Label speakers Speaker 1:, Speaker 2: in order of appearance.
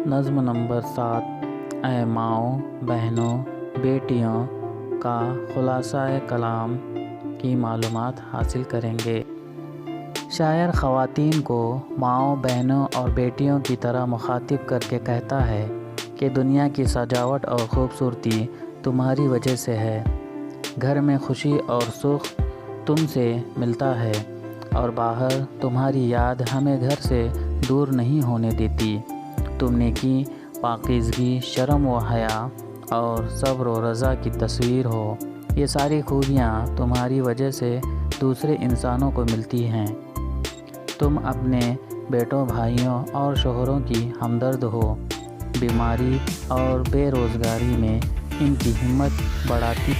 Speaker 1: نظم نمبر 7 اے ماؤں، بہنوں، بیٹیوں کا خلاصہ کلام کی معلومات حاصل کریں گے۔ شاعر خواتین کو ماؤں، بہنوں اور بیٹیوں کی طرح مخاطب کر کے کہتا ہے کہ دنیا کی سجاوٹ اور خوبصورتی تمہاری وجہ سے ہے۔ گھر میں خوشی اور سکھ تم سے ملتا ہے اور باہر تمہاری یاد ہمیں گھر سے دور نہیں ہونے دیتی۔ تم نیکی، پاکیزگی، شرم و حیا اور صبر و رضا کی تصویر ہو۔ یہ ساری خوبیاں تمہاری وجہ سے دوسرے انسانوں کو ملتی ہیں۔ تم اپنے بیٹوں، بھائیوں اور شوہروں کی ہمدرد ہو۔ بیماری اور بے روزگاری میں ان کی ہمت بڑھاتی